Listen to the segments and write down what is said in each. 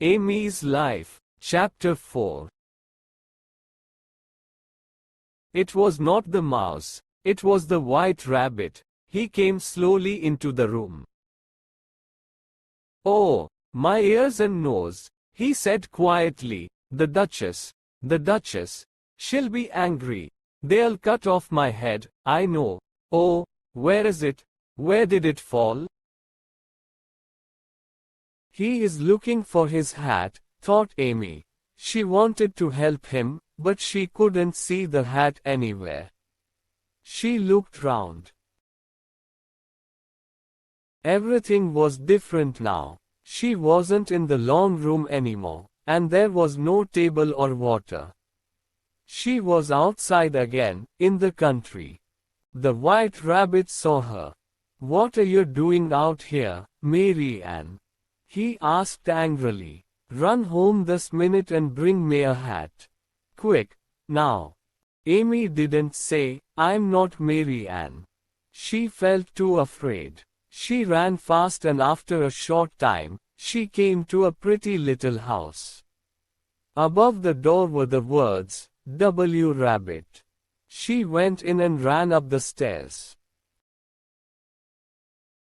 Amy's Life, Chapter 4. It was not the mouse, it was the white rabbit. He came slowly into the room. "Oh, my ears and nose," he said quietly. The Duchess, she'll be angry. They'll cut off my head, I know. Oh, where is it? Where did it fall?" "He is looking for his hat," thought Amy. She wanted to help him, but she couldn't see the hat anywhere. She looked round. Everything was different now. She wasn't in the long room anymore, and there was no table or water. She was outside again, in the country. The white rabbit saw her. "What are you doing out here, Mary Ann?" he asked angrily. "Run home this minute and bring me a hat. Quick, now." Amy didn't say, "I'm not Mary Ann." She felt too afraid. She ran fast and after a short time, she came to a pretty little house. Above the door were the words, "W. Rabbit." She went in and ran up the stairs.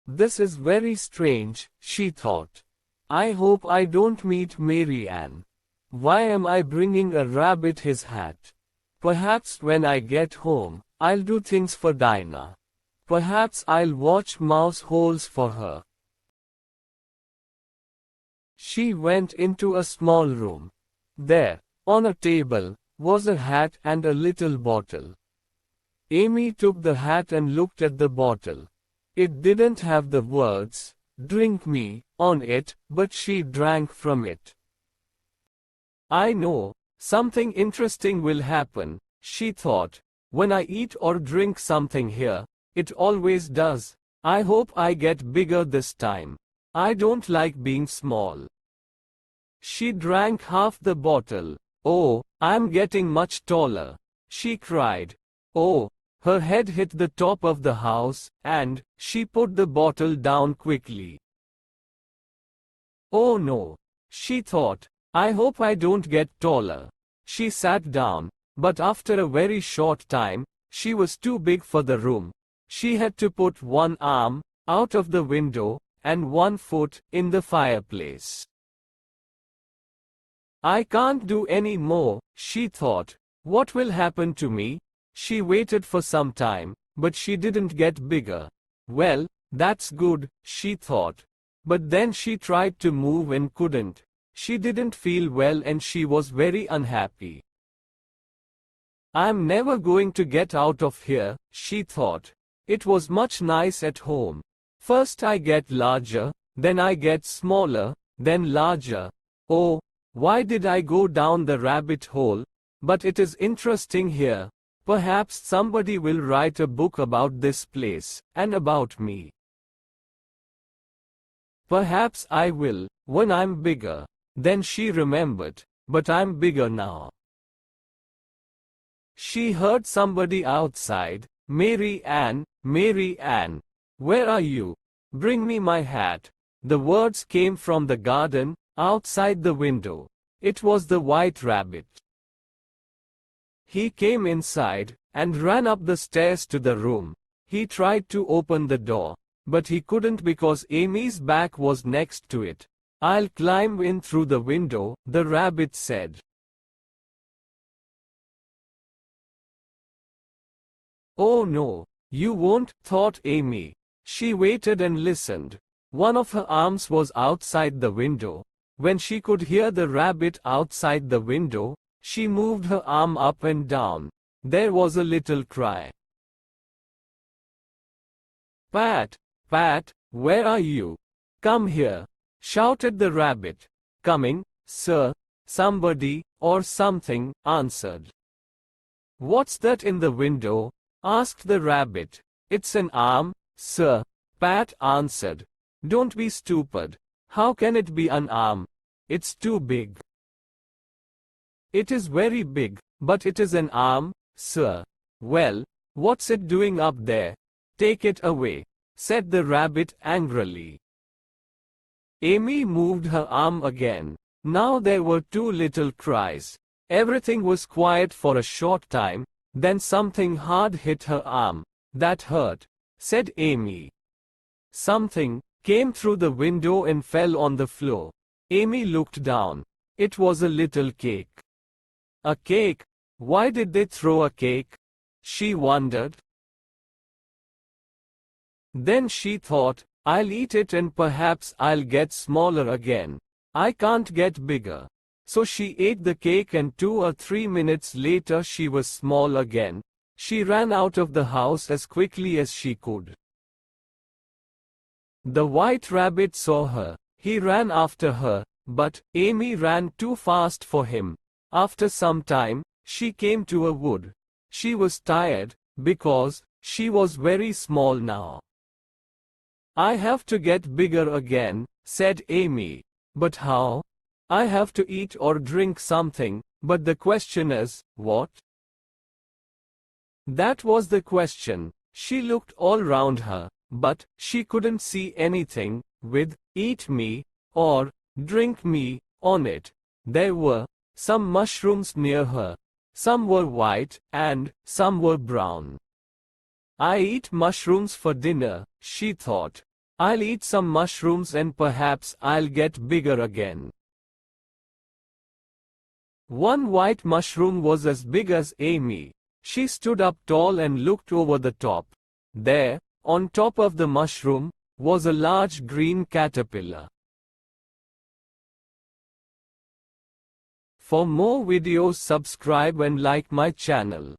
"This is very strange," she thought. "I hope I don't meet Mary Ann. Why am I bringing a rabbit his hat? Perhaps when I get home, I'll do things for Dinah. Perhaps I'll watch mouse holes for her." She went into a small room. There, on a table, was a hat and a little bottle. Amy took the hat and looked at the bottle. It didn't have the words, "Drink me," on it, but she drank from it. "I know, something interesting will happen," she thought, "when I eat or drink something here. It always does. I hope I get bigger this time. I don't like being small." She drank half the bottle. "Oh, I'm getting much taller," she cried. Oh, her head hit the top of the house, and she put the bottle down quickly. "Oh no," she thought, "I hope I don't get taller." She sat down, but after a very short time, she was too big for the room. She had to put one arm out of the window and one foot in the fireplace. "I can't do any more," she thought. "What will happen to me?" She waited for some time, but she didn't get bigger. "Well, that's good," she thought. But then she tried to move and couldn't. She didn't feel well and she was very unhappy. "I'm never going to get out of here," she thought. "It was much nice at home. First I get larger, then I get smaller, then larger. Oh, why did I go down the rabbit hole? But it is interesting here. Perhaps somebody will write a book about this place, and about me. Perhaps I will, when I'm bigger." Then she remembered, "But I'm bigger now." She heard somebody outside. "Mary Ann, Mary Ann, where are you? Bring me my hat." The words came from the garden, outside the window. It was the white rabbit. He came inside, and ran up the stairs to the room. He tried to open the door, but he couldn't because Amy's back was next to it. "I'll climb in through the window," the rabbit said. "Oh no, you won't," thought Amy. She waited and listened. One of her arms was outside the window. When she could hear the rabbit outside the window, she moved her arm up and down. There was a little cry. "Pat, Pat, where are you? Come here," shouted the rabbit. "Coming, sir," somebody, or something, answered. "What's that in the window?" asked the rabbit. "It's an arm, sir," Pat answered. "Don't be stupid. How can it be an arm? It's too big." "It is very big, but it is an arm, sir." "Well, what's it doing up there? Take it away," said the rabbit angrily. Amy moved her arm again. Now there were two little cries. Everything was quiet for a short time, then something hard hit her arm. That hurt, said Amy. Something came through the window and fell on the floor. Amy looked down. It was a little cake. A cake? Why did they throw a cake? She wondered. Then she thought, I'll eat it and perhaps I'll get smaller again. I can't get bigger. So she ate the cake and 2 or 3 minutes later she was small again. She ran out of the house as quickly as she could. The white rabbit saw her. He ran after her, but Amy ran too fast for him. After some time, she came to a wood. She was tired, because she was very small now. I have to get bigger again, said Amy. But how? I have to eat or drink something, but the question is, what? That was the question. She looked all round her, but she couldn't see anything with "eat me" or "drink me" on it. There were some mushrooms near her. Some were white, and some were brown. I eat mushrooms for dinner, she thought. I'll eat some mushrooms and perhaps I'll get bigger again. One white mushroom was as big as Amy. She stood up tall and looked over the top. There, on top of the mushroom, was a large green caterpillar. For more videos, subscribe and like my channel.